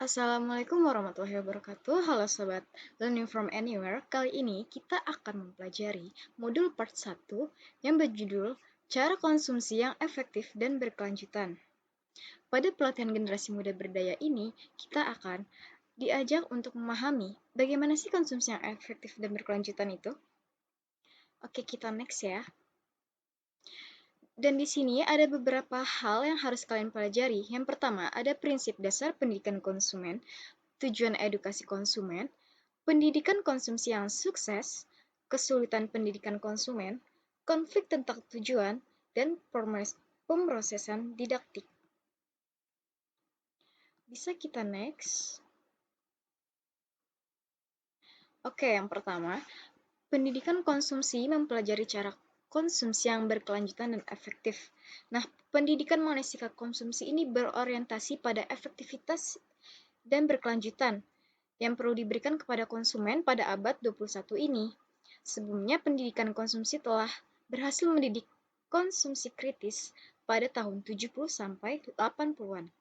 Assalamualaikum warahmatullahi wabarakatuh. Halo Sobat Learning from Anywhere. Kali ini kita akan mempelajari modul part 1 yang berjudul Cara Konsumsi yang Efektif dan Berkelanjutan. Pada pelatihan generasi muda berdaya ini, kita akan diajak untuk memahami bagaimana sih konsumsi yang efektif dan berkelanjutan itu. Oke, kita next ya. Dan di sini ada beberapa hal yang harus kalian pelajari. Yang pertama, ada prinsip dasar pendidikan konsumen, tujuan edukasi konsumen, pendidikan konsumsi yang sukses, kesulitan pendidikan konsumen, konflik tentang tujuan, dan pemrosesan didaktik. Bisa kita next? Oke, yang pertama, pendidikan konsumsi mempelajari cara konsumsi yang berkelanjutan dan efektif. Nah, pendidikan mengenai sikap konsumsi ini berorientasi pada efektivitas dan berkelanjutan yang perlu diberikan kepada konsumen pada abad 21 ini. Sebelumnya, pendidikan konsumsi telah berhasil mendidik konsumsi kritis pada tahun 70 sampai 80-an.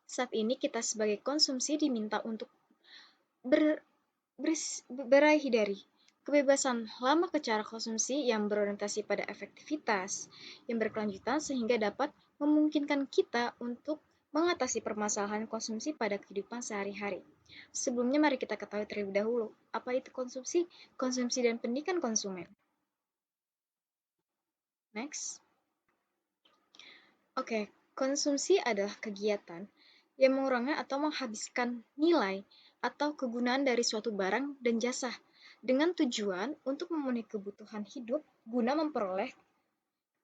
Saat ini kita sebagai konsumsi diminta untuk beraih dari kebebasan lama ke cara konsumsi yang berorientasi pada efektivitas yang berkelanjutan sehingga dapat memungkinkan kita untuk mengatasi permasalahan konsumsi pada kehidupan sehari-hari. Sebelumnya mari kita ketahui terlebih dahulu, apa itu konsumsi? Konsumsi dan pendidikan konsumen. Next. Oke, konsumsi adalah kegiatan yang mengurangi atau menghabiskan nilai atau kegunaan dari suatu barang dan jasa dengan tujuan untuk memenuhi kebutuhan hidup guna memperoleh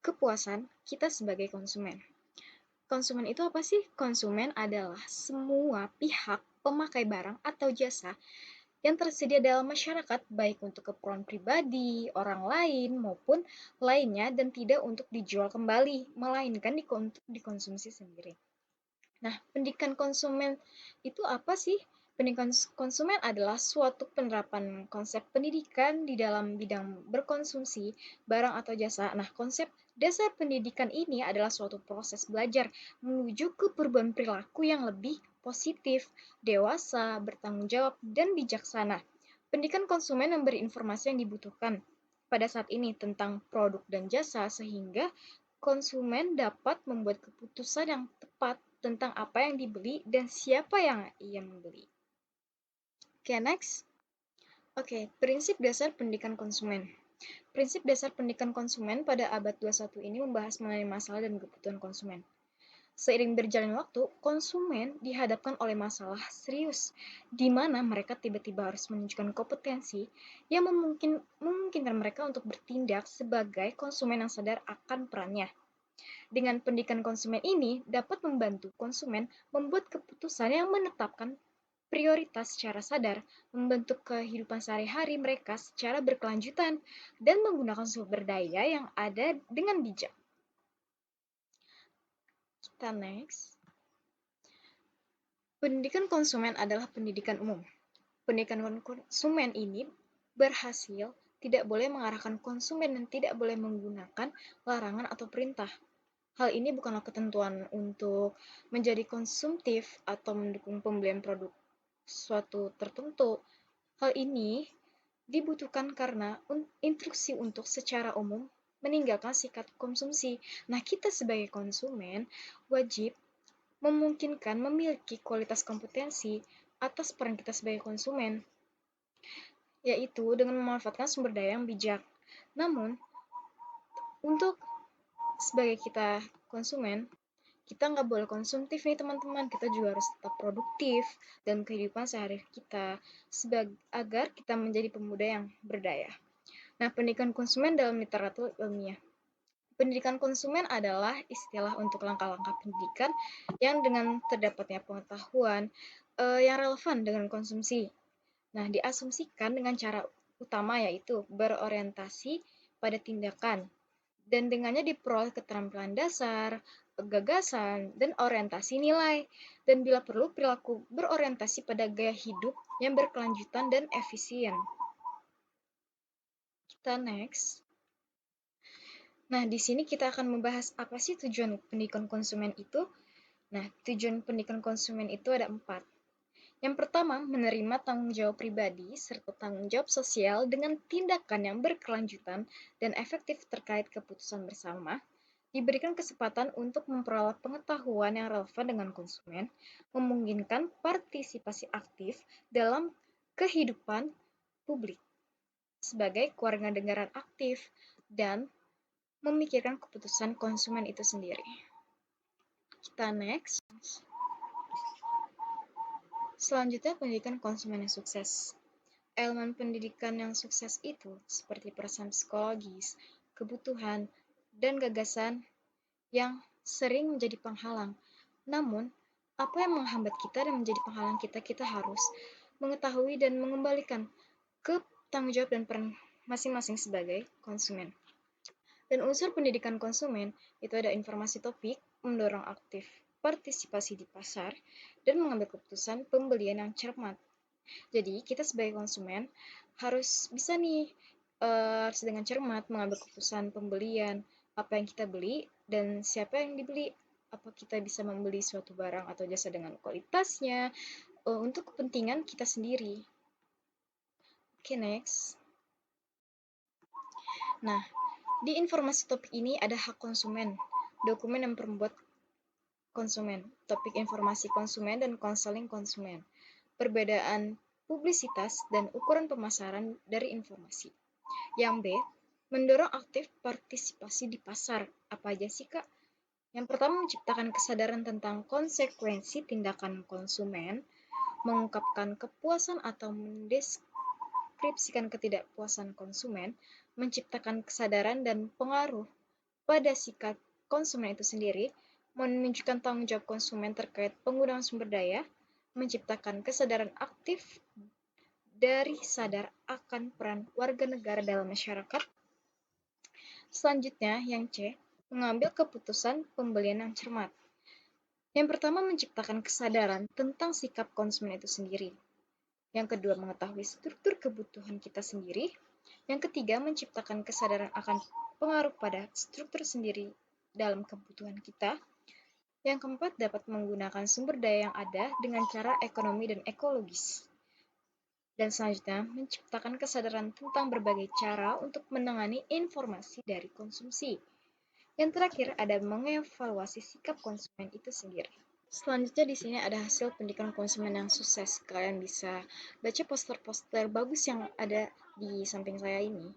kepuasan kita sebagai konsumen. Konsumen itu apa sih? Konsumen adalah semua pihak pemakai barang atau jasa yang tersedia dalam masyarakat, baik untuk keperluan pribadi, orang lain, maupun lainnya, dan tidak untuk dijual kembali, melainkan untuk dikonsumsi sendiri. Nah, pendidikan konsumen itu apa sih? Pendidikan konsumen adalah suatu penerapan konsep pendidikan di dalam bidang berkonsumsi barang atau jasa. Nah, konsep dasar pendidikan ini adalah suatu proses belajar menuju ke perubahan perilaku yang lebih positif, dewasa, bertanggung jawab, dan bijaksana. Pendidikan konsumen memberi informasi yang dibutuhkan pada saat ini tentang produk dan jasa sehingga konsumen dapat membuat keputusan yang tepat tentang apa yang dibeli dan siapa yang ia membeli. Oke, next. Oke, prinsip dasar pendidikan konsumen. Prinsip dasar pendidikan konsumen pada abad 21 ini membahas mengenai masalah dan kebutuhan konsumen. Seiring berjalannya waktu, konsumen dihadapkan oleh masalah serius, di mana mereka tiba-tiba harus menunjukkan kompetensi yang memungkinkan mereka untuk bertindak sebagai konsumen yang sadar akan perannya. Dengan pendidikan konsumen ini dapat membantu konsumen membuat keputusan yang menetapkan prioritas secara sadar, membentuk kehidupan sehari-hari mereka secara berkelanjutan, dan menggunakan sumber daya yang ada dengan bijak. Kita next. Pendidikan konsumen adalah pendidikan umum. Pendidikan konsumen ini berhasil tidak boleh mengarahkan konsumen dan tidak boleh menggunakan larangan atau perintah. Hal ini bukanlah ketentuan untuk menjadi konsumtif atau mendukung pembelian produk suatu tertentu. Hal ini dibutuhkan karena instruksi untuk secara umum meninggalkan sikap konsumsi. Nah, kita sebagai konsumen wajib memungkinkan memiliki kualitas kompetensi atas peran kita sebagai konsumen, yaitu dengan memanfaatkan sumber daya yang bijak. Namun, untuk sebagai kita konsumen, kita nggak boleh konsumtif nih teman-teman, kita juga harus tetap produktif dalam kehidupan sehari-hari kita agar kita menjadi pemuda yang berdaya. Nah, pendidikan konsumen dalam literatur ilmiah. Pendidikan konsumen adalah istilah untuk langkah-langkah pendidikan yang dengan terdapatnya pengetahuan yang relevan dengan konsumsi. Nah, diasumsikan dengan cara utama yaitu berorientasi pada tindakan dan dengannya diperoleh keterampilan dasar, gagasan, dan orientasi nilai, dan bila perlu perilaku berorientasi pada gaya hidup yang berkelanjutan dan efisien. Kita next. Nah, di sini kita akan membahas apa sih tujuan pendidikan konsumen itu. Nah, tujuan pendidikan konsumen itu ada 4. Yang pertama, menerima tanggung jawab pribadi serta tanggung jawab sosial dengan tindakan yang berkelanjutan dan efektif terkait keputusan bersama, diberikan kesempatan untuk memperoleh pengetahuan yang relevan dengan konsumen, memungkinkan partisipasi aktif dalam kehidupan publik sebagai kewarganegaraan aktif, dan memikirkan keputusan konsumen itu sendiri. Kita next. Selanjutnya, pendidikan konsumen yang sukses. Elemen pendidikan yang sukses itu seperti perasaan psikologis, kebutuhan, dan gagasan yang sering menjadi penghalang. Namun, apa yang menghambat kita dan menjadi penghalang kita, kita harus mengetahui dan mengembalikan ke tanggung jawab dan peran masing-masing sebagai konsumen. Dan unsur pendidikan konsumen itu ada informasi topik, mendorong aktif partisipasi di pasar, dan mengambil keputusan pembelian yang cermat. Jadi, kita sebagai konsumen harus bisa nih harus dengan cermat mengambil keputusan pembelian, apa yang kita beli dan siapa yang dibeli. Apa kita bisa membeli suatu barang atau jasa dengan kualitasnya untuk kepentingan kita sendiri. Oke, next. Nah, di informasi topik ini ada hak konsumen, dokumen yang memperbuat konsumen, topik informasi konsumen dan konseling konsumen, perbedaan publisitas dan ukuran pemasaran dari informasi. Yang B, mendorong aktif partisipasi di pasar. Apa aja sih, Kak? Yang pertama, menciptakan kesadaran tentang konsekuensi tindakan konsumen, mengungkapkan kepuasan atau mendeskripsikan ketidakpuasan konsumen, menciptakan kesadaran dan pengaruh pada sikap konsumen itu sendiri, menunjukkan tanggung jawab konsumen terkait penggunaan sumber daya, menciptakan kesadaran aktif dari sadar akan peran warga negara dalam masyarakat. Selanjutnya, yang C, mengambil keputusan pembelian yang cermat. Yang pertama, menciptakan kesadaran tentang sikap konsumen itu sendiri. Yang kedua, mengetahui struktur kebutuhan kita sendiri. Yang ketiga, menciptakan kesadaran akan pengaruh pada struktur sendiri dalam kebutuhan kita. Yang keempat, dapat menggunakan sumber daya yang ada dengan cara ekonomi dan ekologis. Dan selanjutnya, menciptakan kesadaran tentang berbagai cara untuk menangani informasi dari konsumsi. Yang terakhir, ada mengevaluasi sikap konsumen itu sendiri. Selanjutnya di sini ada hasil pendidikan konsumen yang sukses. Kalian bisa baca poster-poster bagus yang ada di samping saya ini.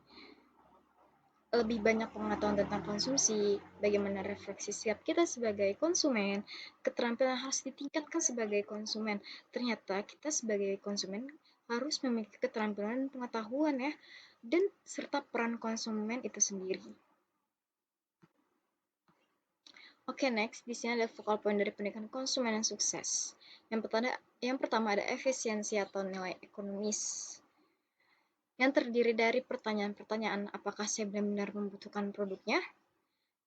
Lebih banyak pengetahuan tentang konsumsi, bagaimana refleksi sikap kita sebagai konsumen, keterampilan harus ditingkatkan sebagai konsumen. Ternyata kita sebagai konsumen harus memiliki keterampilan dan pengetahuan ya, dan serta peran konsumen itu sendiri. Oke, next. Di sini ada focal point dari pendidikan konsumen yang sukses. Yang pertama ada efisiensi atau nilai ekonomis. Yang terdiri dari pertanyaan-pertanyaan, apakah saya benar-benar membutuhkan produknya?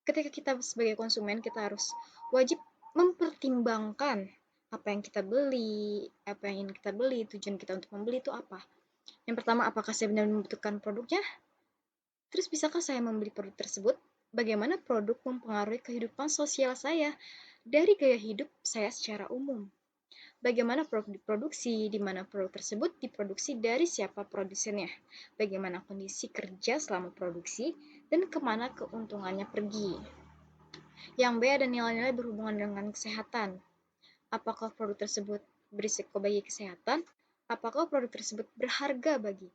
Ketika kita sebagai konsumen, kita harus wajib mempertimbangkan apa yang kita beli, apa yang ingin kita beli, tujuan kita untuk membeli itu apa. Yang pertama, apakah saya benar membutuhkan produknya? Terus bisakah saya membeli produk tersebut? Bagaimana produk mempengaruhi kehidupan sosial saya dari gaya hidup saya secara umum? Bagaimana produk diproduksi, di mana produk tersebut diproduksi, dari siapa produsennya, bagaimana kondisi kerja selama produksi, dan kemana keuntungannya pergi. Yang B ada nilai-nilai berhubungan dengan kesehatan. Apakah produk tersebut berisiko bagi kesehatan? Apakah produk tersebut berharga bagi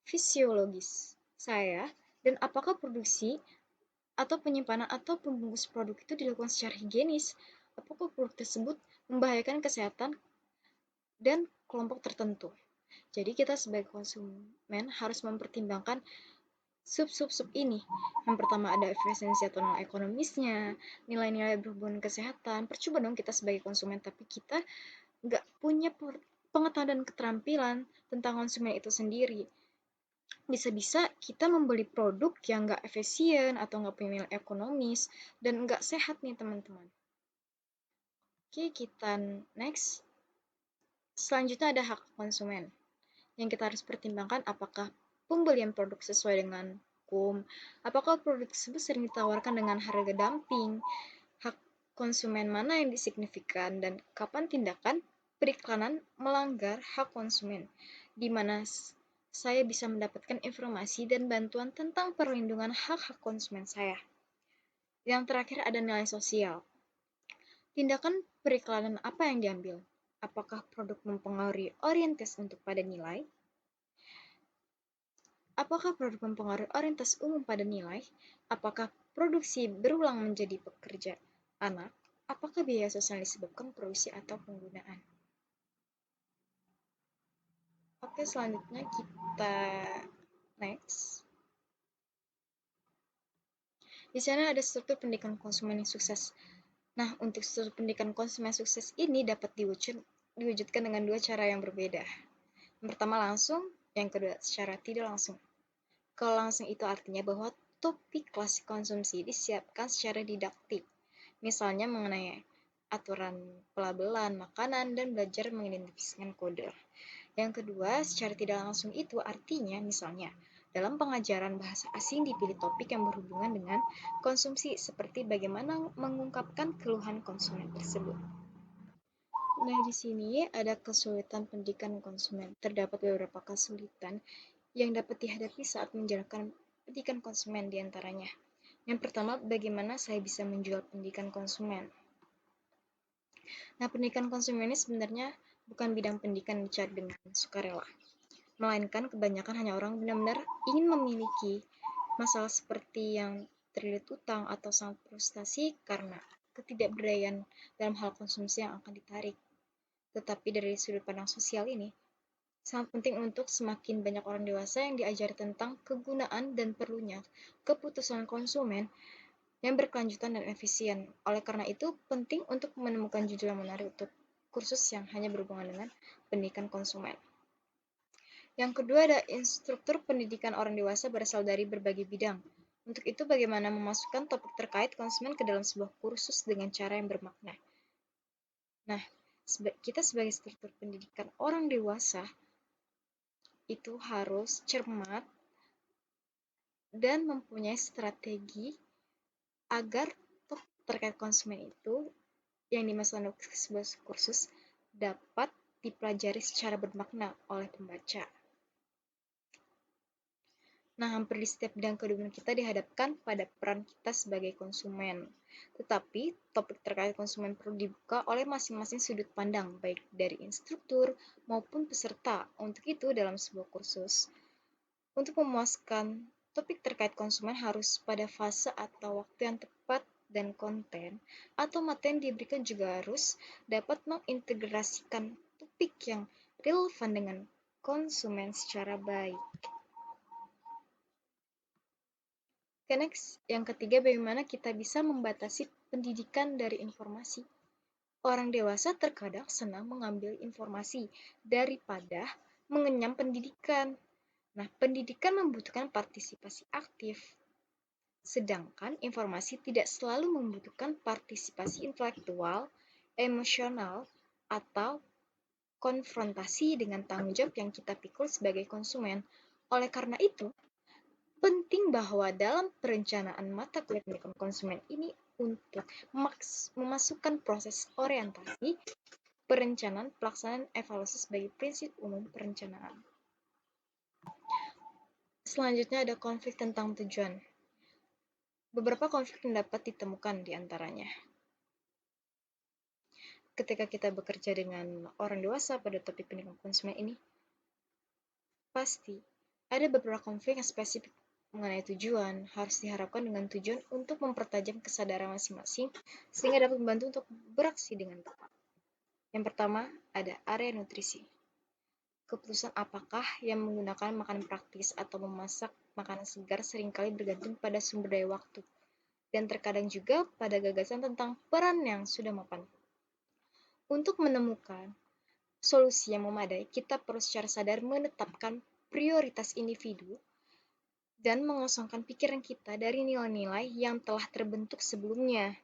fisiologis saya? Dan apakah produksi atau penyimpanan atau pembungkus produk itu dilakukan secara higienis? Apakah produk tersebut membahayakan kesehatan dan kelompok tertentu? Jadi kita sebagai konsumen harus mempertimbangkan sub-sub-sub ini. Yang pertama ada efisiensi atau nilai ekonomisnya, nilai-nilai berhubungan kesehatan. Percuma dong kita sebagai konsumen, tapi kita nggak punya pengetahuan dan keterampilan tentang konsumen itu sendiri. Bisa-bisa kita membeli produk yang nggak efisien atau nggak punya nilai ekonomis dan nggak sehat nih teman-teman. Oke, kita next. Selanjutnya ada hak konsumen. Yang kita harus pertimbangkan apakah pembelian produk sesuai dengan hukum, apakah produk tersebut sering ditawarkan dengan harga dumping, hak konsumen mana yang disignifikan, dan kapan tindakan periklanan melanggar hak konsumen, di mana saya bisa mendapatkan informasi dan bantuan tentang perlindungan hak-hak konsumen saya. Yang terakhir ada nilai sosial. Tindakan periklanan apa yang diambil? Apakah produk mempengaruhi orientasi untuk pada nilai? Apakah produk mempengaruhi orientasi umum pada nilai? Apakah produksi berulang menjadi pekerja anak? Apakah biaya sosial disebabkan produksi atau penggunaan? Oke, selanjutnya kita next. Di sana ada struktur pendidikan konsumen yang sukses. Nah, untuk struktur pendidikan konsumen sukses ini dapat diwujudkan dengan dua cara yang berbeda. Yang pertama langsung, yang kedua secara tidak langsung. Kalau langsung itu artinya bahwa topik klasik konsumsi disiapkan secara didaktik, misalnya mengenai aturan pelabelan makanan dan belajar mengidentifikasikan kode. Yang kedua, secara tidak langsung itu artinya misalnya dalam pengajaran bahasa asing dipilih topik yang berhubungan dengan konsumsi seperti bagaimana mengungkapkan keluhan konsumen tersebut. Nah, di sini ada kesulitan pendidikan konsumen. Terdapat beberapa kesulitan yang dapat dihadapi saat menjalankan pendidikan konsumen di antaranya. Yang pertama, bagaimana saya bisa menjual pendidikan konsumen? Nah, pendidikan konsumen ini sebenarnya bukan bidang pendidikan yang dicari dengan sukarela, melainkan kebanyakan hanya orang benar-benar ingin memiliki masalah seperti yang terlilit utang atau sangat frustasi karena ketidakberdayaan dalam hal konsumsi yang akan ditarik. Tetapi dari sudut pandang sosial ini, sangat penting untuk semakin banyak orang dewasa yang diajari tentang kegunaan dan perlunya keputusan konsumen yang berkelanjutan dan efisien. Oleh karena itu, penting untuk menemukan judul yang menarik untuk kursus yang hanya berhubungan dengan pendidikan konsumen. Yang kedua ada instruktur pendidikan orang dewasa berasal dari berbagai bidang. Untuk itu, bagaimana memasukkan topik terkait konsumen ke dalam sebuah kursus dengan cara yang bermakna. Nah, kita sebagai instruktur pendidikan orang dewasa itu harus cermat dan mempunyai strategi agar topik terkait konsumen itu yang dimasukkan ke sebuah kursus dapat dipelajari secara bermakna oleh pembaca. Nah, hampir di setiap bidang kehidupan kita dihadapkan pada peran kita sebagai konsumen. Tetapi, topik terkait konsumen perlu dibuka oleh masing-masing sudut pandang, baik dari instruktur maupun peserta. Untuk itu, dalam sebuah kursus, untuk memuaskan topik terkait konsumen harus pada fase atau waktu yang tepat dan konten atau materi yang diberikan juga harus dapat mengintegrasikan topik yang relevan dengan konsumen secara baik. Oke, next. Yang ketiga, bagaimana kita bisa membatasi pendidikan dari informasi. Orang dewasa terkadang senang mengambil informasi daripada mengenyam pendidikan. Nah, pendidikan membutuhkan partisipasi aktif, sedangkan informasi tidak selalu membutuhkan partisipasi intelektual, emosional, atau konfrontasi dengan tanggung jawab yang kita pikul sebagai konsumen. Oleh karena itu, penting bahwa dalam perencanaan mata kuliah pendidikan konsumen ini untuk memasukkan proses orientasi, perencanaan, pelaksanaan, evaluasi sebagai prinsip umum perencanaan. Selanjutnya ada konflik tentang tujuan. Beberapa konflik yang dapat ditemukan di antaranya. Ketika kita bekerja dengan orang dewasa pada topik pendidikan konsumen ini, pasti ada beberapa konflik yang spesifik mengenai tujuan, harus diharapkan dengan tujuan untuk mempertajam kesadaran masing-masing sehingga dapat membantu untuk beraksi dengan tepat. Yang pertama, ada area nutrisi. Keputusan apakah yang menggunakan makanan praktis atau memasak makanan segar seringkali bergantung pada sumber daya waktu, dan terkadang juga pada gagasan tentang peran yang sudah mapan. Untuk menemukan solusi yang memadai, kita perlu secara sadar menetapkan prioritas individu dan mengosongkan pikiran kita dari nilai-nilai yang telah terbentuk sebelumnya.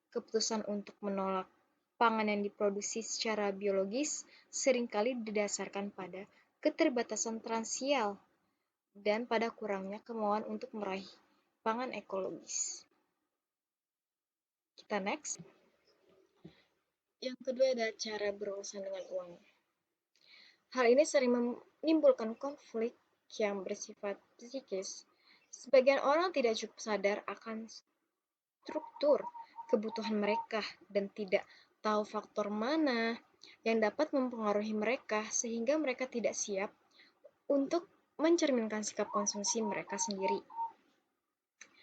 Keputusan untuk menolak pangan yang diproduksi secara biologis seringkali didasarkan pada keterbatasan finansial dan pada kurangnya kemauan untuk meraih pangan ekologis. Kita next. Yang kedua ada cara berurusan dengan uang. Hal ini sering menimbulkan konflik yang bersifat psikis. Sebagian orang tidak cukup sadar akan struktur kebutuhan mereka dan tidak tahu faktor mana yang dapat mempengaruhi mereka sehingga mereka tidak siap untuk mencerminkan sikap konsumsi mereka sendiri.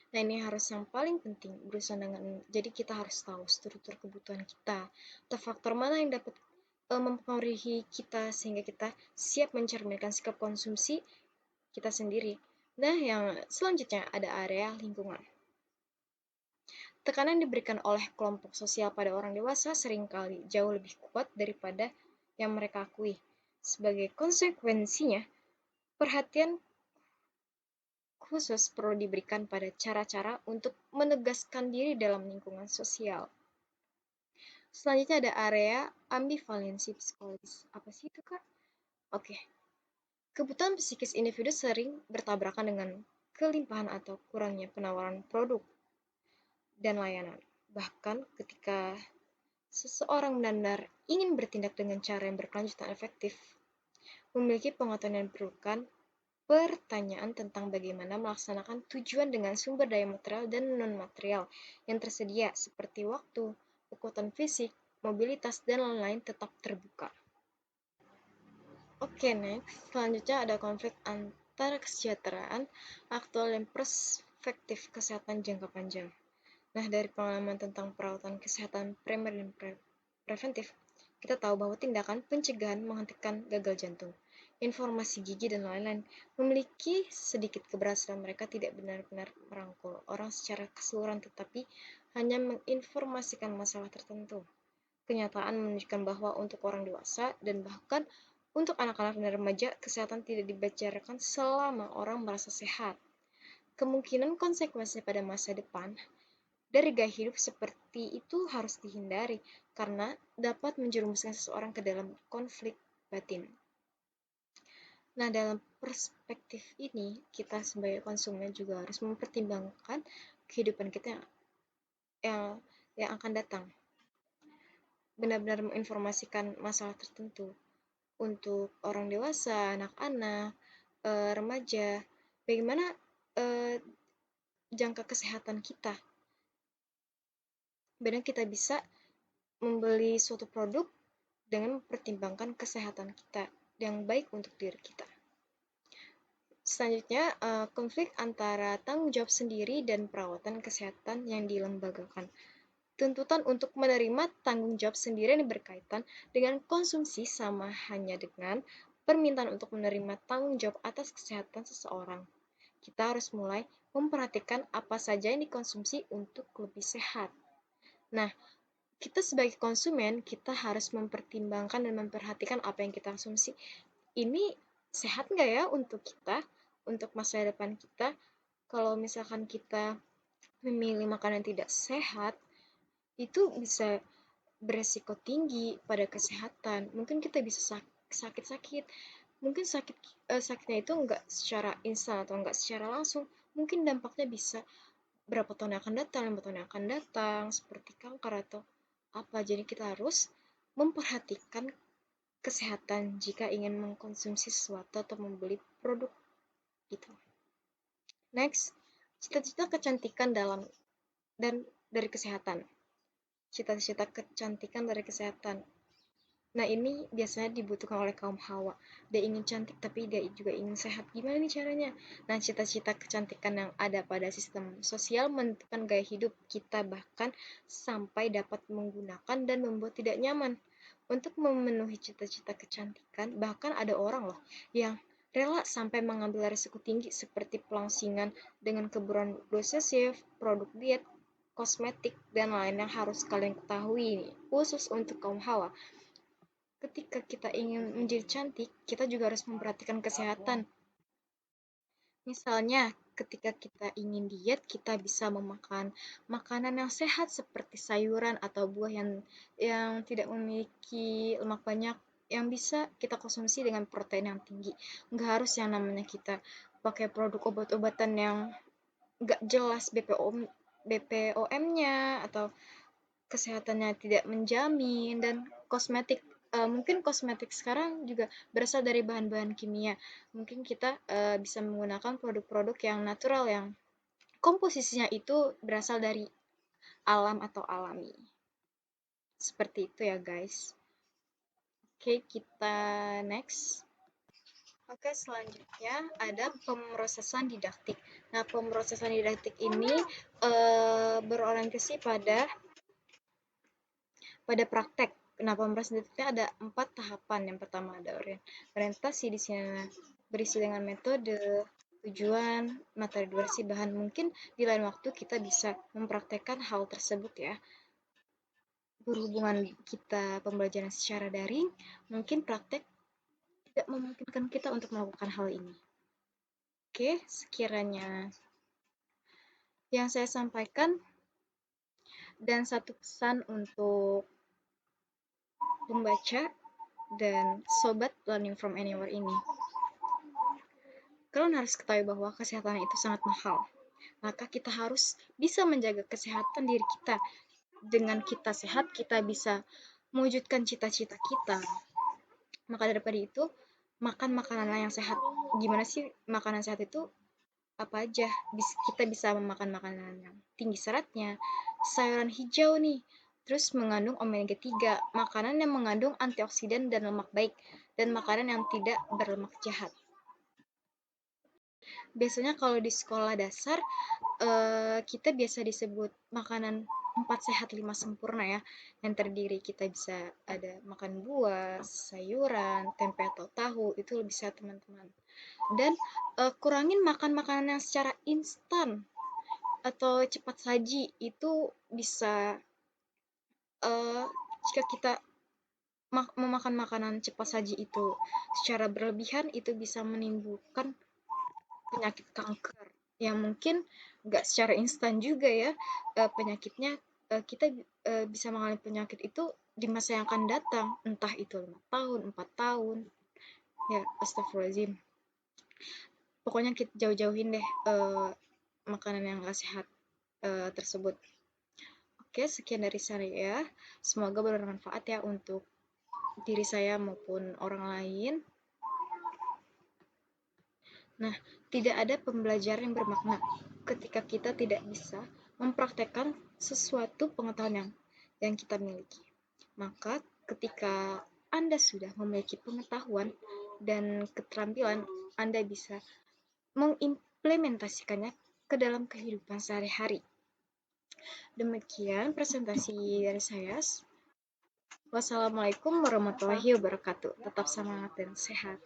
Nah, ini harus yang paling penting berurusan dengan, jadi kita harus tahu struktur kebutuhan kita atau faktor mana yang dapat mempengaruhi kita sehingga kita siap mencerminkan sikap konsumsi kita sendiri. Nah, yang selanjutnya ada area lingkungan. Tekanan diberikan oleh kelompok sosial pada orang dewasa seringkali jauh lebih kuat daripada yang mereka akui. Sebagai konsekuensinya, perhatian khusus perlu diberikan pada cara-cara untuk menegaskan diri dalam lingkungan sosial. Selanjutnya ada area ambivalensi psikologis. Apa sih itu, Kak? Oke. Kebutuhan psikis individu sering bertabrakan dengan kelimpahan atau kurangnya penawaran produk dan layanan. Bahkan ketika seseorang benar-benar ingin bertindak dengan cara yang berkelanjutan efektif, memiliki pengetahuan yang diperlukan, pertanyaan tentang bagaimana melaksanakan tujuan dengan sumber daya material dan non-material yang tersedia seperti waktu, kekuatan fisik, mobilitas, dan lain-lain tetap terbuka. Oke, next. Selanjutnya ada konflik antara kesejahteraan aktual dan perspektif kesehatan jangka panjang. Nah, dari pengalaman tentang perawatan kesehatan primer dan preventif, kita tahu bahwa tindakan pencegahan menghentikan gagal jantung, informasi gigi, dan lain-lain memiliki sedikit keberhasilan. Mereka tidak benar-benar merangkul orang secara keseluruhan, tetapi hanya menginformasikan masalah tertentu. Kenyataan menunjukkan bahwa untuk orang dewasa dan bahkan untuk anak-anak dan remaja, kesehatan tidak dibicarakan selama orang merasa sehat. Kemungkinan konsekuensi pada masa depan dari gaya hidup seperti itu harus dihindari karena dapat menjerumuskan seseorang ke dalam konflik batin. Nah, dalam perspektif ini, kita sebagai konsumen juga harus mempertimbangkan kehidupan kita yang, yang akan datang. Benar-benar menginformasikan masalah tertentu untuk orang dewasa, anak-anak, remaja, bagaimana jangka kesehatan kita. Benar kita bisa membeli suatu produk dengan mempertimbangkan kesehatan kita yang baik untuk diri kita. Selanjutnya, konflik antara tanggung jawab sendiri dan perawatan kesehatan yang dilembagakan. Tuntutan untuk menerima tanggung jawab sendiri yang berkaitan dengan konsumsi sama hanya dengan permintaan untuk menerima tanggung jawab atas kesehatan seseorang. Kita harus mulai memperhatikan apa saja yang dikonsumsi untuk lebih sehat. Nah, kita sebagai konsumen, kita harus mempertimbangkan dan memperhatikan apa yang kita konsumsi. Ini sehat nggak ya untuk kita, untuk masa depan kita? Kalau misalkan kita memilih makanan yang tidak sehat, itu bisa beresiko tinggi pada kesehatan. Mungkin kita bisa sakit-sakit. Mungkin sakitnya itu nggak secara instan atau nggak secara langsung. Mungkin dampaknya bisa berapa tahun yang akan datang, 5 tahun yang akan datang, seperti kanker atau apa. Jadi kita harus memperhatikan kesehatan jika ingin mengkonsumsi sesuatu atau membeli produk itu. Next, cita-cita kecantikan dari kesehatan. Cita-cita kecantikan dari kesehatan. Nah, ini biasanya dibutuhkan oleh kaum hawa. Dia ingin cantik tapi dia juga ingin sehat. Gimana nih caranya? Nah, cita-cita kecantikan yang ada pada sistem sosial menentukan gaya hidup kita bahkan sampai dapat menggunakan dan membuat tidak nyaman. Untuk memenuhi cita-cita kecantikan, bahkan ada orang loh yang rela sampai mengambil risiko tinggi seperti pelangsingan dengan keburuan posesif, produk diet, kosmetik, dan lain yang harus kalian ketahui khusus untuk kaum hawa. Ketika kita ingin menjadi cantik, kita juga harus memperhatikan kesehatan. Misalnya, ketika kita ingin diet, kita bisa memakan makanan yang sehat seperti sayuran atau buah yang tidak memiliki lemak banyak, yang bisa kita konsumsi dengan protein yang tinggi. Nggak harus yang namanya kita pakai produk obat-obatan yang nggak jelas BPOM-nya atau kesehatannya tidak menjamin, dan kosmetik, mungkin kosmetik sekarang juga berasal dari bahan-bahan kimia. Mungkin kita bisa menggunakan produk-produk yang natural, yang komposisinya itu berasal dari alam atau alami. Seperti itu ya guys. Oke, kita next. Oke, selanjutnya ada pemrosesan didaktik. Nah, pemrosesan didaktik ini berorientasi pada praktek. Nah, pemrosesan didaktiknya ada 4 tahapan. Yang pertama ada orientasi, di sini berisi dengan metode, tujuan, materi, durasi, bahan. Mungkin di lain waktu kita bisa mempraktekkan hal tersebut ya. Berhubungan kita pembelajaran secara daring, mungkin praktek tidak memungkinkan kita untuk melakukan hal ini. Oke, sekiranya yang saya sampaikan, dan satu pesan untuk pembaca dan sobat Learning from Anywhere ini. Kalian harus ketahui bahwa kesehatan itu sangat mahal. Maka kita harus bisa menjaga kesehatan diri kita. Dengan kita sehat, kita bisa mewujudkan cita-cita kita. Maka daripada itu, makan makanan yang sehat. Gimana sih makanan sehat itu? Apa aja? Kita bisa memakan makanan yang tinggi seratnya, sayuran hijau nih, terus mengandung omega 3, makanan yang mengandung antioksidan dan lemak baik, dan makanan yang tidak berlemak jahat. Biasanya kalau di sekolah dasar, kita biasa disebut makanan 4 sehat 5 sempurna ya, yang terdiri kita bisa ada makan buah, sayuran, tempe atau tahu, itu lebih sehat teman-teman. Dan kurangin makan makanan yang secara instan atau cepat saji, itu bisa jika kita memakan makanan cepat saji itu secara berlebihan, itu bisa menimbulkan penyakit kanker yang mungkin nggak secara instan juga ya. Penyakitnya kita bisa mengalami penyakit itu di masa yang akan datang, entah itu 5 tahun, 4 tahun. Ya, astagfirullahaladzim. Pokoknya kita jauh-jauhin deh makanan yang nggak sehat tersebut. Oke, sekian dari saya. Semoga bermanfaat ya untuk diri saya maupun orang lain. Nah, tidak ada pembelajaran yang bermakna ketika kita tidak bisa mempraktekkan sesuatu pengetahuan yang kita miliki. Maka ketika Anda sudah memiliki pengetahuan dan keterampilan, Anda bisa mengimplementasikannya ke dalam kehidupan sehari-hari. Demikian presentasi dari saya. Wassalamualaikum warahmatullahi wabarakatuh. Tetap semangat dan sehat.